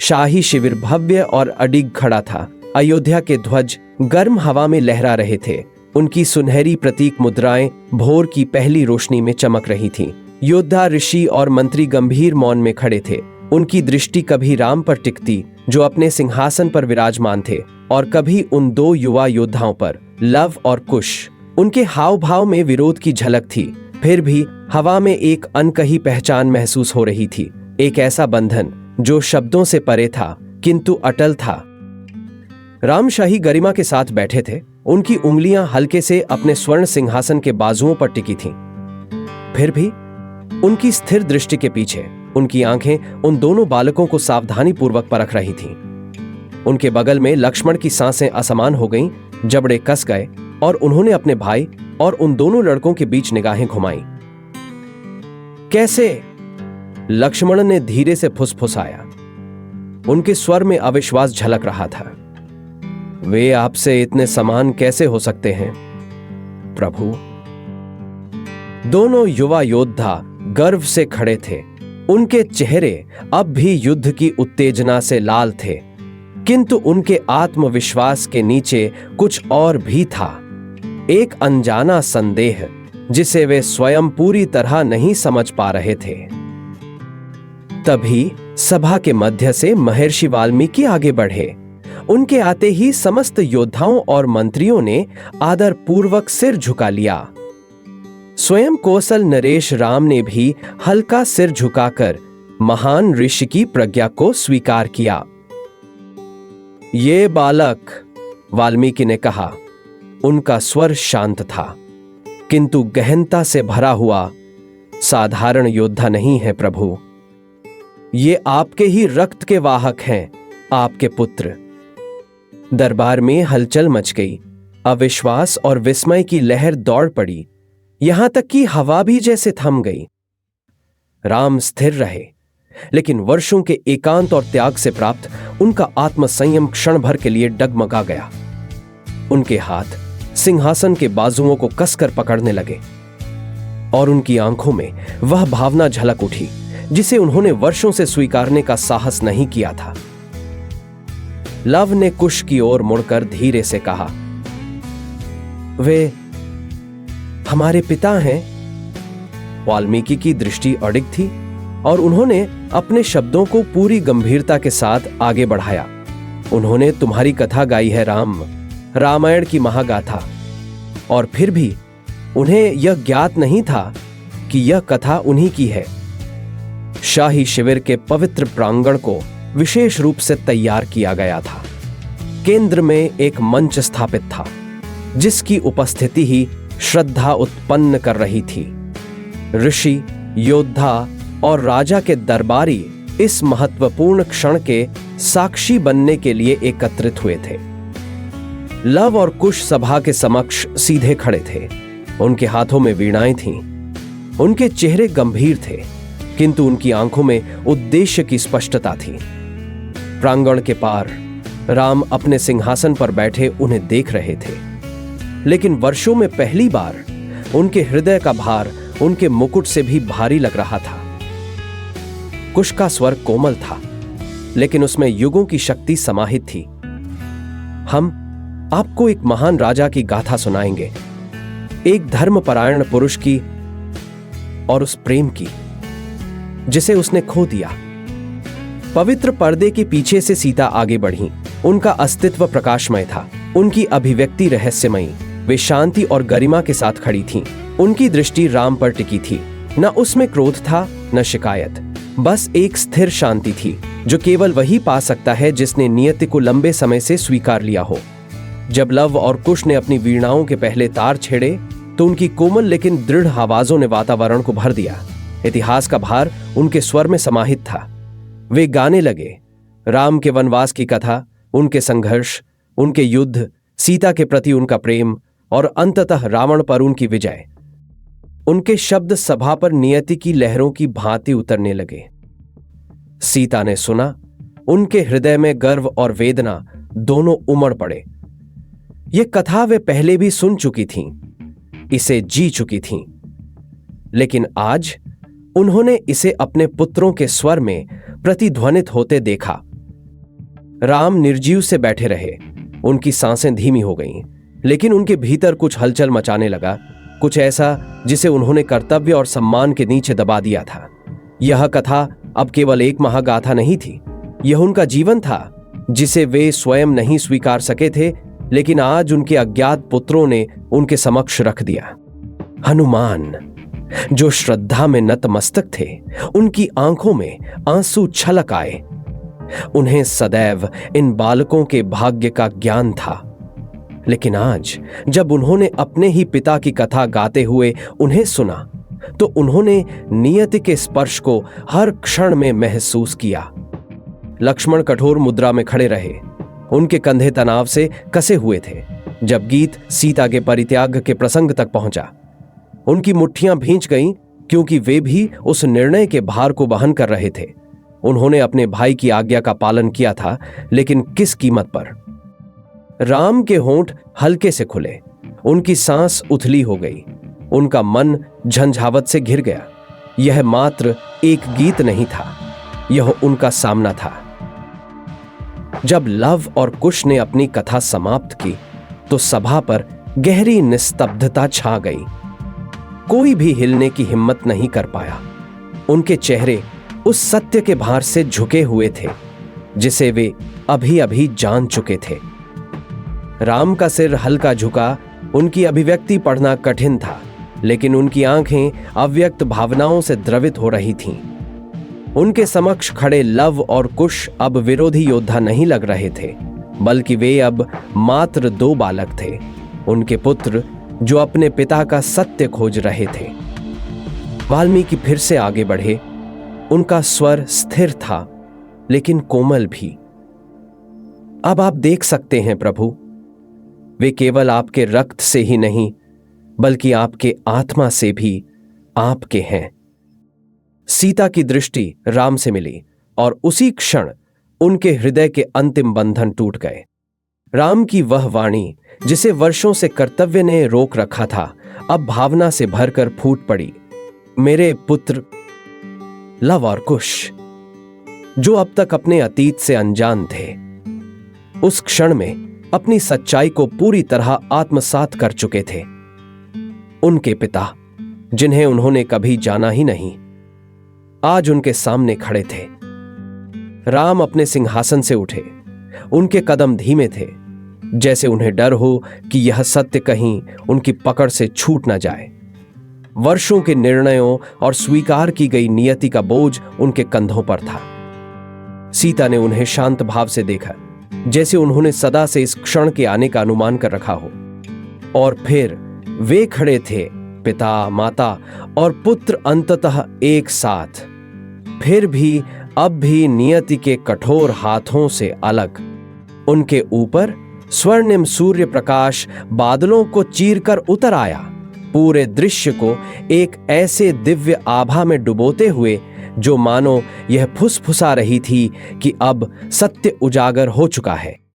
शाही शिविर भव्य और अडिग खड़ा था। अयोध्या के ध्वज गर्म हवा में लहरा रहे थे। उनकी सुनहरी प्रतीक मुद्राएं भोर की पहली रोशनी में चमक रही थीं। योद्धा, ऋषि और मंत्री गंभीर मौन में खड़े थे। उनकी दृष्टि कभी राम पर टिकती, जो अपने सिंहासन पर विराजमान थे, और कभी उन दो युवा योद्धाओं पर, लव और कुश। उनके हाव भाव में विरोध की झलक थी, फिर भी हवा में एक अनकही पहचान महसूस हो रही थी। एक ऐसा बंधन जो शब्दों से परे था किंतु अटल था। राम शाही गरिमा के साथ बैठे थे। उनकी उंगलियां हल्के से अपने स्वर्ण सिंहासन के बाजुओं पर टिकी थीं। फिर भी उनकी स्थिर दृष्टि के पीछे उनकी आंखें उन दोनों बालकों को सावधानी पूर्वक परख रही थीं। उनके बगल में लक्ष्मण की सांसें असमान हो गईं, जबड़े कस गए और उन्होंने अपने भाई और उन दोनों लड़कों के बीच निगाहें घुमाईं। कैसे? लक्ष्मण ने धीरे से फुसफुसाया। उनके स्वर में अविश्वास झलक रहा था। वे आपसे इतने समान कैसे हो सकते हैं प्रभु? दोनों युवा योद्धा गर्व से खड़े थे। उनके चेहरे अब भी युद्ध की उत्तेजना से लाल थे, किंतु उनके आत्मविश्वास के नीचे कुछ और भी था। एक अनजाना संदेह जिसे वे स्वयं पूरी तरह नहीं समझ पा रहे थे। तभी सभा के मध्य से महर्षि वाल्मीकि आगे बढ़े। उनके आते ही समस्त योद्धाओं और मंत्रियों ने आदर पूर्वक सिर झुका लिया। स्वयं कौशल नरेश राम ने भी हल्का सिर झुकाकर महान ऋषि की प्रज्ञा को स्वीकार किया। ये बालक, वाल्मीकि ने कहा। उनका स्वर शांत था, किंतु गहनता से भरा हुआ। साधारण योद्धा नहीं है प्रभु, ये आपके ही रक्त के वाहक हैं, आपके पुत्र। दरबार में हलचल मच गई। अविश्वास और विस्मय की लहर दौड़ पड़ी, यहां तक कि हवा भी जैसे थम गई। राम स्थिर रहे, लेकिन वर्षों के एकांत और त्याग से प्राप्त उनका आत्मसंयम क्षण भर के लिए डगमगा गया। उनके हाथ सिंहासन के बाजुओं को कसकर पकड़ने लगे और उनकी आंखों में वह भावना झलक उठी जिसे उन्होंने वर्षों से स्वीकारने का साहस नहीं किया था। लव ने कुश की ओर मुड़कर धीरे से कहा, वे हमारे पिता हैं। वाल्मीकि की दृष्टि अडिग थी और उन्होंने अपने शब्दों को पूरी गंभीरता के साथ आगे बढ़ाया। उन्होंने तुम्हारी कथा गाई है राम, रामायण की महागाथा, और फिर भी उन्हें यह ज्ञात नहीं था कि यह कथा उन्हीं की है। शाही शिविर के पवित्र प्रांगण को विशेष रूप से तैयार किया गया था। केंद्र में एक मंच स्थापित था, जिसकी उपस्थिति ही श्रद्धा उत्पन्न कर रही थी। ऋषि, योद्धा और राजा के दरबारी इस महत्वपूर्ण क्षण के साक्षी बनने के लिए एकत्रित हुए थे। लव और कुश सभा के समक्ष सीधे खड़े थे। उनके हाथों में वीणाएं थीं। उनके चेहरे गंभीर थे, किंतु उनकी आंखों में उद्देश्य की स्पष्टता थी। प्रांगण के पार राम अपने सिंहासन पर बैठे उन्हें देख रहे थे, लेकिन वर्षों में पहली बार उनके हृदय का भार उनके मुकुट से भी भारी लग रहा था। कुश का स्वर कोमल था, लेकिन उसमें युगों की शक्ति समाहित थी। हम आपको एक महान राजा की गाथा सुनाएंगे, एक धर्मपरायण पुरुष की और उस प्रेम की जिसे उसने खो दिया। पवित्र पर्दे के पीछे से सीता आगे बढ़ी। उनका अस्तित्व प्रकाशमय था, उनकी अभिव्यक्ति रहस्यमयी। वे शांति और गरिमा के साथ खड़ी थीं। उनकी दृष्टि राम पर टिकी थी। न उसमें क्रोध था, न शिकायत, बस एक स्थिर शांति थी जो केवल वही पा सकता है जिसने नियति को लंबे समय से स्वीकार लिया हो। जब लव और कुश ने अपनी वीणाओं के पहले तार छेड़े तो उनकी कोमल लेकिन दृढ़ आवाजों ने वातावरण को भर दिया। इतिहास का भार उनके स्वर में समाहित था। वे गाने लगे, राम के वनवास की कथा, उनके संघर्ष, उनके युद्ध, सीता के प्रति उनका प्रेम और अंततः रावण पर उनकी विजय। उनके शब्द सभा पर नियति की लहरों की भांति उतरने लगे। सीता ने सुना। उनके हृदय में गर्व और वेदना दोनों उमड़ पड़े। यह कथा वे पहले भी सुन चुकी थीं, इसे जी चुकी थीं, लेकिन आज उन्होंने इसे अपने पुत्रों के स्वर में प्रतिध्वनित होते देखा। राम निर्जीव से बैठे रहे। उनकी सांसें धीमी हो गईं, लेकिन उनके भीतर कुछ हलचल मचाने लगा, कुछ ऐसा जिसे उन्होंने कर्तव्य और सम्मान के नीचे दबा दिया था। यह कथा अब केवल एक महागाथा नहीं थी, यह उनका जीवन था जिसे वे स्वयं नहीं स्वीकार सके थे, लेकिन आज उनके अज्ञात पुत्रों ने उनके समक्ष रख दिया। हनुमान, जो श्रद्धा में नतमस्तक थे, उनकी आंखों में आंसू छलक आए। उन्हें सदैव इन बालकों के भाग्य का ज्ञान था, लेकिन आज जब उन्होंने अपने ही पिता की कथा गाते हुए उन्हें सुना, तो उन्होंने नियति के स्पर्श को हर क्षण में महसूस किया। लक्ष्मण कठोर मुद्रा में खड़े रहे, उनके कंधे तनाव से कसे हुए थे। जब गीत सीता के परित्याग के प्रसंग तक पहुंचा, उनकी मुट्ठियां भींच गईं, क्योंकि वे भी उस निर्णय के भार को वहन कर रहे थे। उन्होंने अपने भाई की आज्ञा का पालन किया था, लेकिन किस कीमत पर? राम के होंठ हल्के से खुले, उनकी सांस उथली हो गई, उनका मन झंझावत से घिर गया। यह मात्र एक गीत नहीं था, यह उनका सामना था। जब लव और कुश ने अपनी कथा समाप्त की, तो सभा पर गहरी निस्तब्धता छा गई। कोई भी हिलने की हिम्मत नहीं कर पाया। उनके चेहरे उस सत्य के भार से झुके हुए थे जिसे वे अभी अभी जान चुके थे। राम का सिर हल्का झुका, उनकी अभिव्यक्ति पढ़ना कठिन था, लेकिन उनकी आंखें अव्यक्त भावनाओं से द्रवित हो रही थीं। उनके समक्ष खड़े लव और कुश अब विरोधी योद्धा नहीं लग रहे थे, बल्कि वे अब मात्र दो बालक थे, उनके पुत्र जो अपने पिता का सत्य खोज रहे थे। वाल्मीकि फिर से आगे बढ़े। उनका स्वर स्थिर था, लेकिन कोमल भी। अब आप देख सकते हैं प्रभु, वे केवल आपके रक्त से ही नहीं, बल्कि आपके आत्मा से भी आपके हैं। सीता की दृष्टि राम से मिली और उसी क्षण उनके हृदय के अंतिम बंधन टूट गए। राम की वह वाणी, जिसे वर्षों से कर्तव्य ने रोक रखा था, अब भावना से भरकर फूट पड़ी। मेरे पुत्र लव और कुश, जो अब तक अपने अतीत से अनजान थे, उस क्षण में अपनी सच्चाई को पूरी तरह आत्मसात कर चुके थे। उनके पिता, जिन्हें उन्होंने कभी जाना ही नहीं, आज उनके सामने खड़े थे। राम अपने सिंहासन से उठे। उनके कदम धीमे थे, जैसे उन्हें डर हो कि यह सत्य कहीं उनकी पकड़ से छूट न जाए। वर्षों के निर्णयों और स्वीकार की गई नियति का बोझ उनके कंधों पर था। सीता ने उन्हें शांत भाव से देखा, जैसे उन्होंने सदा से इस क्षण के आने का अनुमान कर रखा हो। और फिर वे खड़े थे, पिता, माता और पुत्र अंततः एक साथ, फिर भी अब भी नियति के कठोर हाथों से अलग। उनके ऊपर स्वर्णिम सूर्य प्रकाश बादलों को चीरकर उतर आया, पूरे दृश्य को एक ऐसे दिव्य आभा में डुबोते हुए जो मानो यह फुसफुसा रही थी कि अब सत्य उजागर हो चुका है।